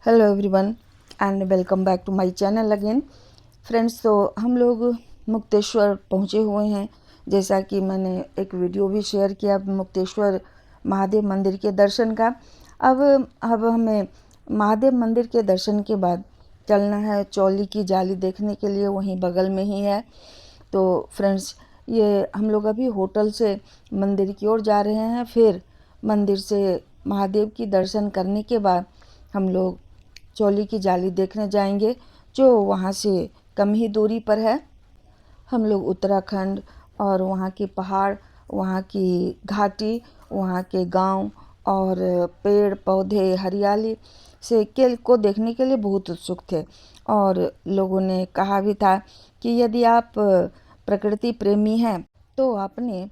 Hello everyone and welcome back to my channel again friends. तो हम लोग मुक्तेश्वर पहुँचे हुए हैं। जैसा कि मैंने एक वीडियो भी शेयर किया मुक्तेश्वर महादेव मंदिर के दर्शन का। अब हमें महादेव मंदिर के दर्शन के बाद चलना है चौली की जाली देखने के लिए, वहीं बगल में ही है। तो फ्रेंड्स, ये हम लोग अभी होटल से मंदिर की ओर जा रहे हैं। फिर मंदिर से महादेव की दर्शन करने के बाद हम लोग चौली की जाली देखने जाएंगे, जो वहाँ से कम ही दूरी पर है। हम लोग उत्तराखंड और वहाँ के पहाड़, वहाँ की घाटी, वहाँ के गांव और पेड़ पौधे हरियाली से के को देखने के लिए बहुत उत्सुक थे। और लोगों ने कहा भी था कि यदि आप प्रकृति प्रेमी हैं तो अपने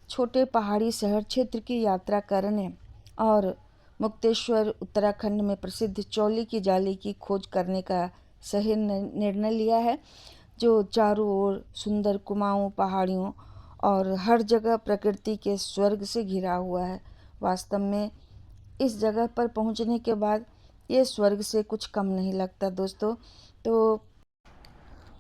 छोटे पहाड़ी शहर क्षेत्र की यात्रा करने और मुक्तेश्वर उत्तराखंड में प्रसिद्ध चौली की जाली की खोज करने का सही निर्णय लिया है, जो चारों ओर सुंदर कुमाऊं पहाड़ियों और हर जगह प्रकृति के स्वर्ग से घिरा हुआ है। वास्तव में इस जगह पर पहुंचने के बाद ये स्वर्ग से कुछ कम नहीं लगता दोस्तों। तो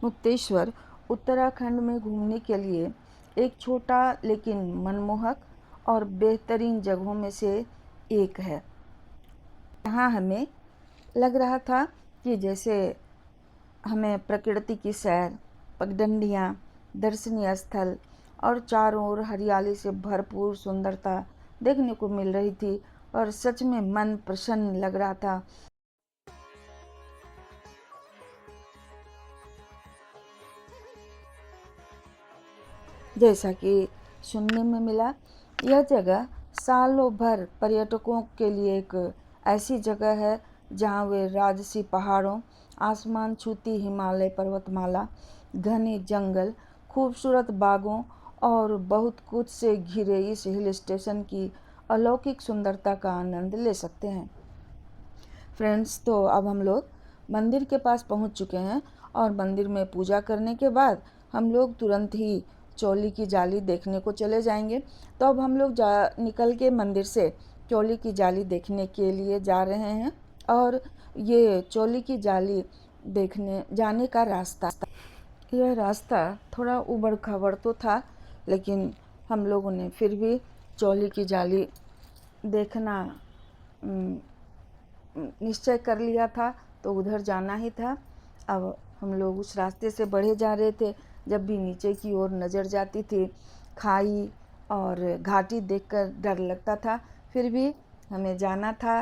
मुक्तेश्वर उत्तराखंड में घूमने के लिए एक छोटा लेकिन मनमोहक और बेहतरीन जगहों में से एक है। यहाँ हमें लग रहा था कि जैसे हमें प्रकृति की सैर, पगडंडियाँ, दर्शनीय स्थल और चारों ओर हरियाली से भरपूर सुंदरता देखने को मिल रही थी और सच में मन प्रसन्न लग रहा था। जैसा कि सुनने में मिला, यह जगह सालों भर पर्यटकों के लिए एक ऐसी जगह है जहां वे राजसी पहाड़ों, आसमान छूती हिमालय पर्वतमाला, घने जंगल, खूबसूरत बागों और बहुत कुछ से घिरे इस हिल स्टेशन की अलौकिक सुंदरता का आनंद ले सकते हैं। फ्रेंड्स, तो अब हम लोग मंदिर के पास पहुंच चुके हैं और मंदिर में पूजा करने के बाद हम लोग तुरंत ही चौली की जाली देखने को चले जाएंगे। तो अब हम लोग निकल के मंदिर से चौली की जाली देखने के लिए जा रहे हैं। और ये चौली की जाली देखने जाने का रास्ता, यह रास्ता थोड़ा उबड़ खाबड़ तो था, लेकिन हम लोगों ने फिर भी चौली की जाली देखना निश्चय कर लिया था, तो उधर जाना ही था। अब हम लोग उस रास्ते से बढ़े जा रहे थे। जब भी नीचे की ओर नज़र जाती थी, खाई और घाटी देखकर डर लगता था, फिर भी हमें जाना था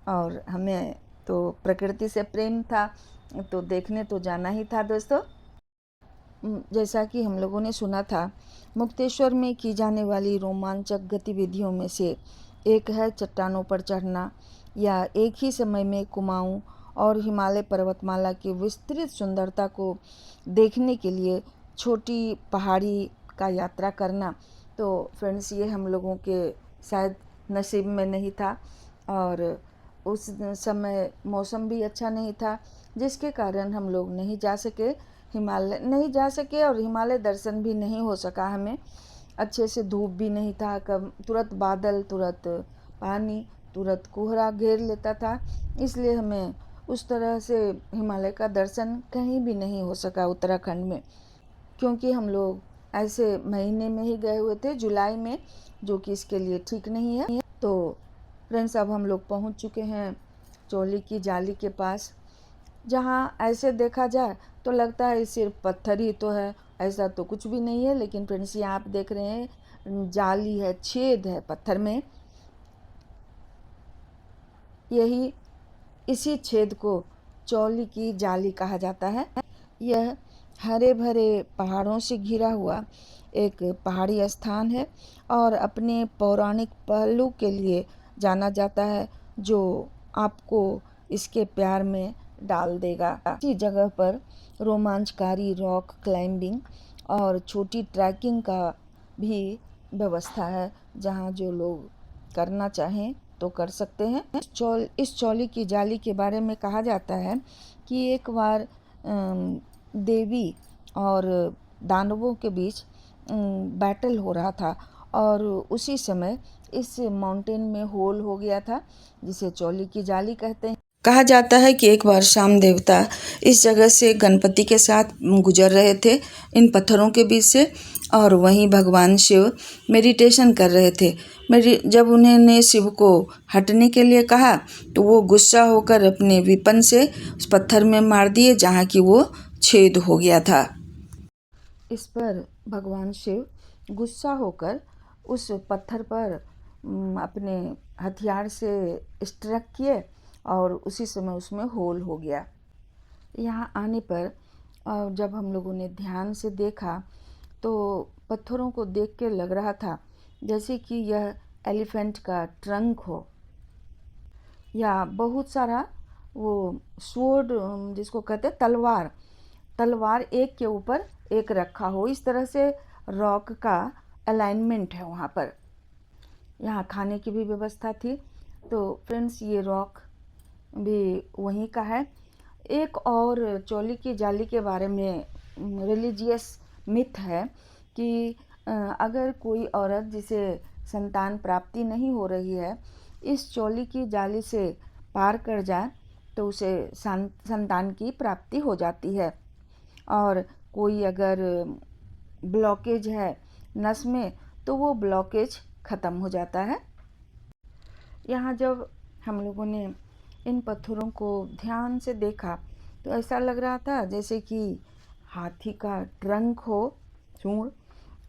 और हमें तो प्रकृति से प्रेम था, तो देखने तो जाना ही था दोस्तों। जैसा कि हम लोगों ने सुना था, मुक्तेश्वर में की जाने वाली रोमांचक गतिविधियों में से एक है चट्टानों पर चढ़ना, या एक ही समय में कुमाऊं और हिमालय पर्वतमाला की विस्तृत सुंदरता को देखने के लिए छोटी पहाड़ी का यात्रा करना। तो फ्रेंड्स, ये हम लोगों के शायद नसीब में नहीं था और उस समय मौसम भी अच्छा नहीं था, जिसके कारण हम लोग नहीं जा सके और हिमालय दर्शन भी नहीं हो सका हमें। अच्छे से धूप भी नहीं था, कब तुरंत बादल, तुरंत पानी, तुरंत कोहरा घेर लेता था, इसलिए हमें उस तरह से हिमालय का दर्शन कहीं भी नहीं हो सका उत्तराखंड में। क्योंकि हम लोग ऐसे महीने में ही गए हुए थे, जुलाई में, जो कि इसके लिए ठीक नहीं है। तो फ्रेंड्स, अब हम लोग पहुंच चुके हैं चौली की जाली के पास, जहाँ ऐसे देखा जाए तो लगता है सिर्फ पत्थर ही तो है, ऐसा तो कुछ भी नहीं है। लेकिन फ्रेंड्स, यहाँ आप देख रहे हैं जाली है, छेद है पत्थर में। इसी छेद को चौली की जाली कहा जाता है। यह हरे भरे पहाड़ों से घिरा हुआ एक पहाड़ी स्थान है और अपने पौराणिक पहलू के लिए जाना जाता है, जो आपको इसके प्यार में डाल देगा। इसी जगह पर रोमांचकारी रॉक क्लाइंबिंग और छोटी ट्रैकिंग का भी व्यवस्था है, जहाँ जो लोग करना चाहें तो कर सकते हैं। इस चौली की जाली के बारे में कहा जाता है कि एक बार देवी और दानवों के बीच बैटल हो रहा था और उसी समय इस माउंटेन में होल हो गया था, जिसे चौली की जाली कहते हैं। कहा जाता है कि एक बार शाम देवता इस जगह से गणपति के साथ गुजर रहे थे इन पत्थरों के बीच से, और वहीं भगवान शिव मेडिटेशन कर रहे थे। जब उन्होंने शिव को हटने के लिए कहा तो वो गुस्सा होकर अपने विपन से उस पत्थर में मार दिए जहाँ की वो छेद हो गया था। इस पर भगवान शिव गुस्सा होकर उस पत्थर पर अपने हथियार से स्ट्राइक किए और उसी समय उसमें होल हो गया। यहाँ आने पर जब हम लोगों ने ध्यान से देखा तो पत्थरों को देख के लग रहा था जैसे कि यह एलिफेंट का ट्रंक हो या बहुत सारा वो स्वॉर्ड जिसको कहते हैं तलवार एक के ऊपर एक रखा हो। इस तरह से रॉक का अलाइनमेंट है वहाँ पर। यहाँ खाने की भी व्यवस्था थी। तो फ्रेंड्स, ये रॉक भी वहीं का है। एक और चौली की जाली के बारे में रिलीजियस मिथ है कि अगर कोई औरत जिसे संतान प्राप्ति नहीं हो रही है इस चौली की जाली से पार कर जाए तो उसे संतान की प्राप्ति हो जाती है। और कोई अगर ब्लॉकेज है नस में तो वो ब्लॉकेज ख़त्म हो जाता है। यहाँ जब हम लोगों ने इन पत्थरों को ध्यान से देखा तो ऐसा लग रहा था जैसे कि हाथी का ट्रंक हो सूंड,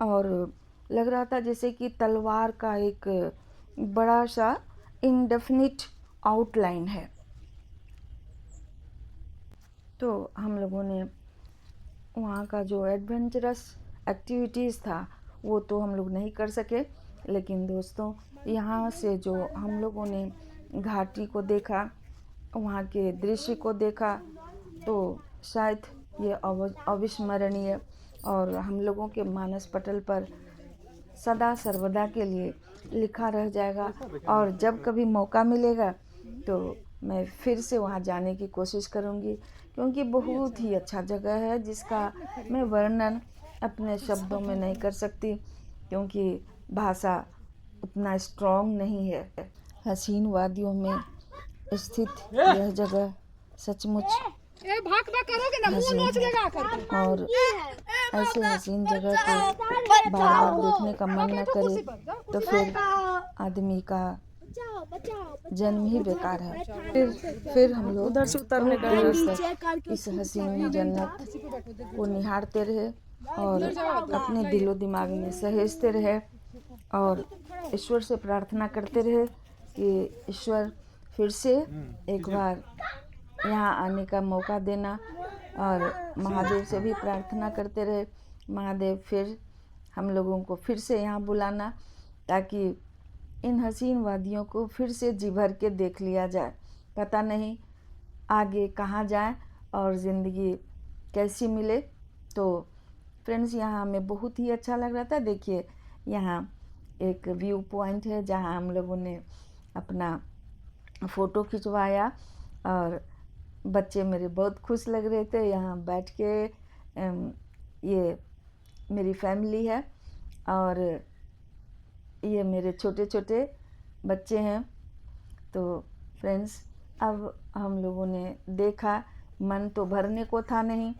और लग रहा था जैसे कि तलवार का एक बड़ा सा इनडेफिनिट आउटलाइन है। तो हम लोगों ने वहाँ का जो एडवेंचरस एक्टिविटीज़ था वो तो हम लोग नहीं कर सके, लेकिन दोस्तों यहाँ से जो हम लोगों ने घाटी को देखा, वहाँ के दृश्य को देखा, तो शायद ये अविस्मरणीय और हम लोगों के मानस पटल पर सदा सर्वदा के लिए लिखा रह जाएगा। और जब कभी मौका मिलेगा तो मैं फिर से वहाँ जाने की कोशिश करूँगी, क्योंकि बहुत ही अच्छा जगह है जिसका मैं वर्णन अपने शब्दों में नहीं कर सकती, क्योंकि भाषा उतना स्ट्रॉन्ग नहीं है। हसीन वादियों में स्थित यह जगह सचमुच हसीन, और ऐसे हसीन जगह को बार बार देखने का मन न करे तो फिर आदमी का जन्म ही बेकार है। फिर हम लोग उधर से उतरने का इस हसीन जन्नत को निहारते रहे और अपने दिलो दिमाग में सहेजते रहे और ईश्वर से प्रार्थना करते रहे कि ईश्वर फिर से एक बार यहाँ आने का मौका देना, और महादेव से भी प्रार्थना करते रहे महादेव फिर हम लोगों को फिर से यहाँ बुलाना, ताकि इन हसीन वादियों को फिर से जी भर के देख लिया जाए। पता नहीं आगे कहाँ जाए और ज़िंदगी कैसी मिले। तो फ्रेंड्स, यहाँ हमें बहुत ही अच्छा लग रहा था। देखिए, यहाँ एक व्यू पॉइंट है जहाँ हम लोगों ने अपना फ़ोटो खिंचवाया और बच्चे मेरे बहुत खुश लग रहे थे यहाँ बैठ के। ये मेरी फैमिली है और ये मेरे छोटे छोटे बच्चे हैं। तो फ्रेंड्स, अब हम लोगों ने देखा, मन तो भरने को था नहीं,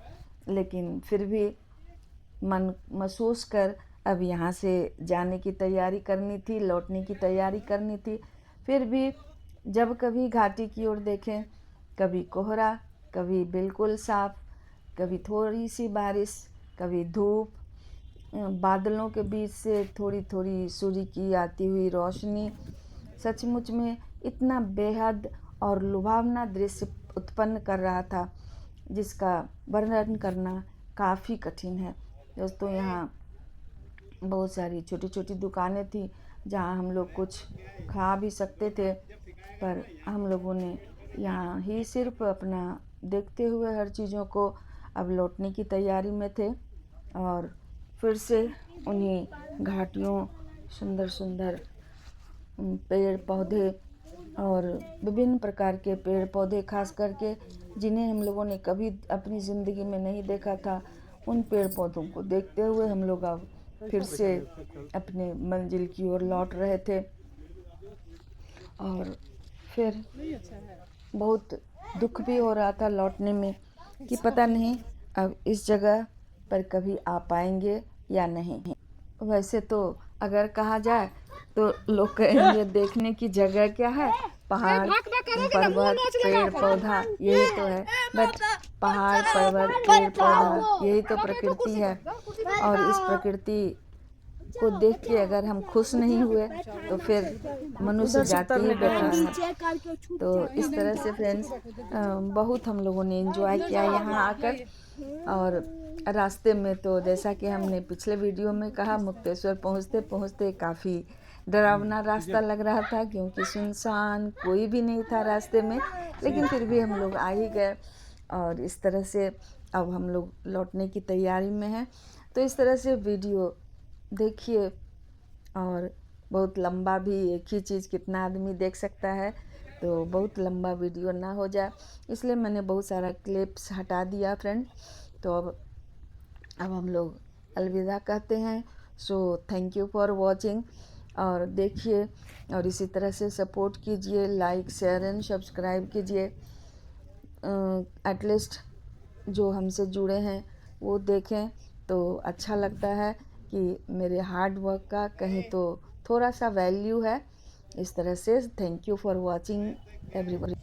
लेकिन फिर भी मन महसूस कर अब यहाँ से जाने की तैयारी करनी थी, लौटने की तैयारी करनी थी। फिर भी जब कभी घाटी की ओर देखें, कभी कोहरा, कभी बिल्कुल साफ, कभी थोड़ी सी बारिश, कभी धूप, बादलों के बीच से थोड़ी थोड़ी सूर्य की आती हुई रोशनी, सचमुच में इतना बेहद और लुभावना दृश्य उत्पन्न कर रहा था जिसका वर्णन करना काफ़ी कठिन है। दोस्तों, यहाँ बहुत सारी छोटी छोटी दुकानें थी जहाँ हम लोग कुछ खा भी सकते थे, पर हम लोगों ने यहाँ ही सिर्फ अपना देखते हुए हर चीज़ों को अब लौटने की तैयारी में थे। और फिर से उन्हीं घाटियों, सुंदर सुंदर पेड़ पौधे और विभिन्न प्रकार के पेड़ पौधे, खास करके जिन्हें हम लोगों ने कभी अपनी ज़िंदगी में नहीं देखा था, उन पेड़ पौधों को देखते हुए हम लोग अब फिर से अपने मंजिल की ओर लौट रहे थे। और फिर बहुत दुख भी हो रहा था लौटने में कि पता नहीं अब इस जगह पर कभी आ पाएंगे या नहीं। वैसे तो अगर कहा जाए तो लोग कहेंगे देखने की जगह क्या है, पहाड़ पर्वत पेड़ पौधा यही तो है। बट पहाड़ पर्वत पेड़ पौधा यही तो प्रकृति है, और इस प्रकृति को देख के अगर हम खुश नहीं हुए तो फिर मनुष्य जाति ही बेकार है। तो इस तरह से फ्रेंड्स बहुत हम लोगों ने एंजॉय किया यहाँ आकर। और रास्ते में तो जैसा कि हमने पिछले वीडियो में कहा, मुक्तेश्वर पहुँचते पहुँचते काफ़ी डरावना रास्ता लग रहा था, क्योंकि सुनसान कोई भी नहीं था रास्ते में, लेकिन फिर भी हम लोग आ ही गए। और इस तरह से अब हम लोग लौटने की तैयारी में हैं। तो इस तरह से वीडियो देखिए, और बहुत लंबा भी एक ही चीज़ कितना आदमी देख सकता है, तो बहुत लंबा वीडियो ना हो जाए इसलिए मैंने बहुत सारा क्लिप्स हटा दिया फ्रेंड। तो अब हम लोग अलविदा कहते हैं। So thank you for watching, और देखिए और इसी तरह से सपोर्ट कीजिए, लाइक शेयर एंड सब्सक्राइब कीजिए। एटलीस्ट जो हमसे जुड़े हैं वो देखें तो अच्छा लगता है कि मेरे हार्ड वर्क का कहीं तो थोड़ा सा वैल्यू है। इस तरह से thank you for watching everyone.